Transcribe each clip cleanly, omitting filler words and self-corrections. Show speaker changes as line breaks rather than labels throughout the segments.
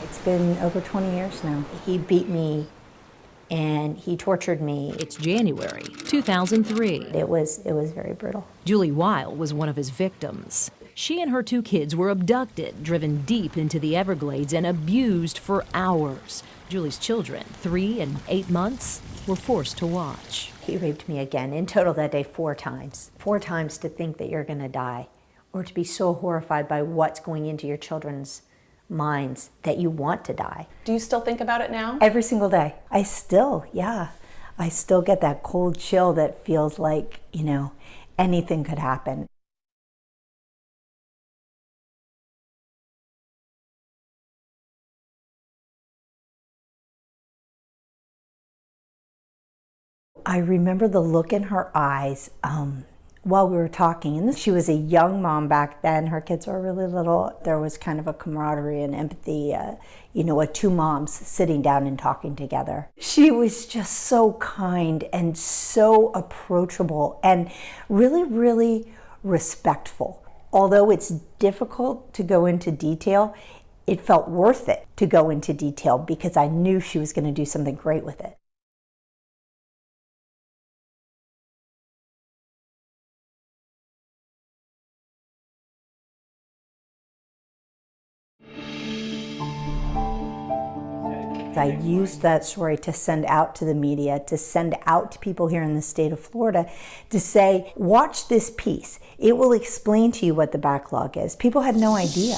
It's been over 20 years now. He beat me and he tortured me.
It's January 2003.
It was very brutal.
Julie Weil was one of his victims. She and her 2 kids were abducted, driven deep into the Everglades, and abused for hours. Julie's children, 3 and 8 months, were forced to watch.
He raped me again, in total that day 4 times. 4 times to think that you're gonna die, or to be so horrified by what's going into your children's minds that you want to die.
Do you still think about it now?
Every single day. I still get that cold chill that feels like, anything could happen. I remember the look in her eyes while we were talking. And she was a young mom back then. Her kids were really little. There was kind of a camaraderie and empathy, with 2 moms sitting down and talking together. She was just so kind and so approachable and really, really respectful. Although it's difficult to go into detail, it felt worth it to go into detail because I knew she was going to do something great with it. I used that story to send out to the media, to send out to people here in the state of Florida, to say, watch this piece. It will explain to you what the backlog is. People had no idea.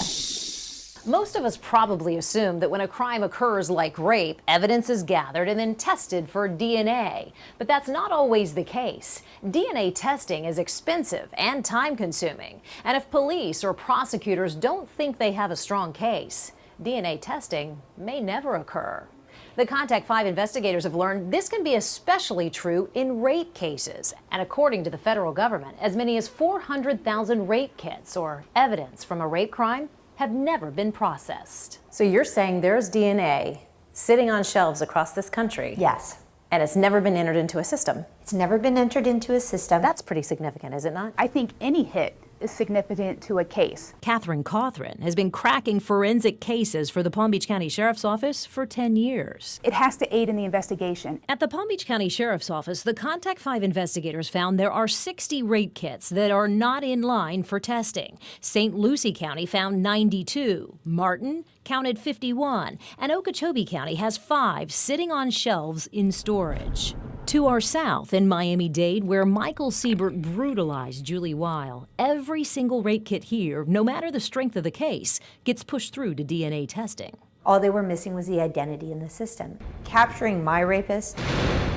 Most of us probably assume that when a crime occurs like rape, evidence is gathered and then tested for DNA. But that's not always the case. DNA testing is expensive and time-consuming. And if police or prosecutors don't think they have a strong case, DNA testing may never occur. The Contact 5 investigators have learned this can be especially true in rape cases. And according to the federal government, as many as 400,000 rape kits or evidence from a rape crime have never been processed.
So you're saying there's DNA sitting on shelves across this country?
Yes.
And it's never been entered into a system?
It's never been entered into a system.
That's pretty significant, is it not?
I think any hit is significant to a case.
Catherine Cawthron has been cracking forensic cases for the Palm Beach County Sheriff's Office for 10 years.
It has to aid in the investigation.
At the Palm Beach County Sheriff's Office, the Contact 5 investigators found there are 60 rape kits that are not in line for testing. St. Lucie County found 92. Martin counted 51. And Okeechobee County has 5 sitting on shelves in storage. To our south in Miami-Dade, where Michael Siebert brutalized Julie Weil, every single rape kit here, no matter the strength of the case, gets pushed through to DNA testing.
All they were missing was the identity in the system. Capturing my rapist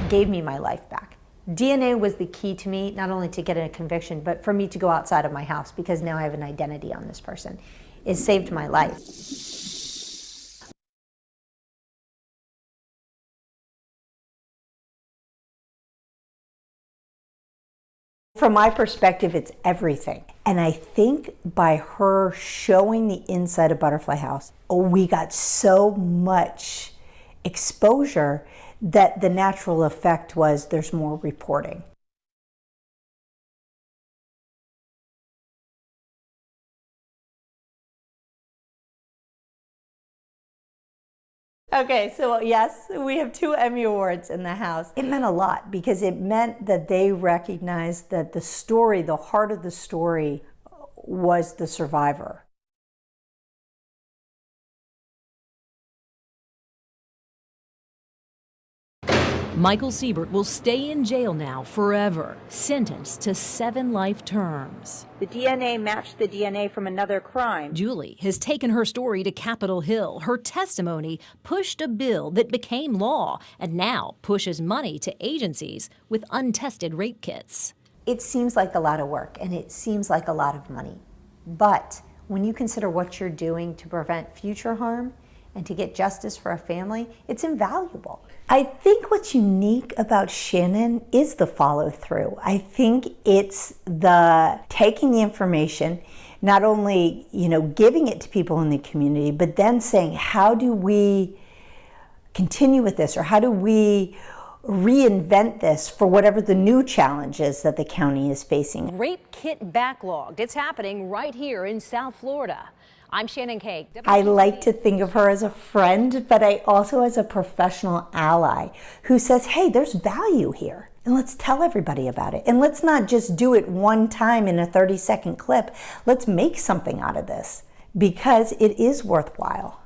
gave me my life back. DNA was the key to me, not only to get a conviction, but for me to go outside of my house because now I have an identity on this person. It saved my life. From my perspective, it's everything. And I think by her showing the inside of Butterfly House, we got so much exposure that the natural effect was there's more reporting. Okay, so yes, we have 2 Emmy Awards in the house. It meant a lot because it meant that they recognized that the story, the heart of the story, was the survivor.
Michael Siebert will stay in jail now forever, sentenced to 7 life terms.
The DNA matched the DNA from another crime.
Julie has taken her story to Capitol Hill. Her testimony pushed a bill that became law and now pushes money to agencies with untested rape kits.
It seems like a lot of work and it seems like a lot of money. But when you consider what you're doing to prevent future harm and to get justice for a family, it's invaluable. I think what's unique about Shannon is the follow through. I think it's the taking the information, not only, giving it to people in the community, but then saying, how do we continue with this? Or how do we reinvent this for whatever the new challenges that the county is facing?
Rape kit backlogged. It's happening right here in South Florida. I'm Shannon Cake.
I like to think of her as a friend, but I also as a professional ally who says, hey, there's value here. And let's tell everybody about it. And let's not just do it one time in a 30-second clip. Let's make something out of this because it is worthwhile.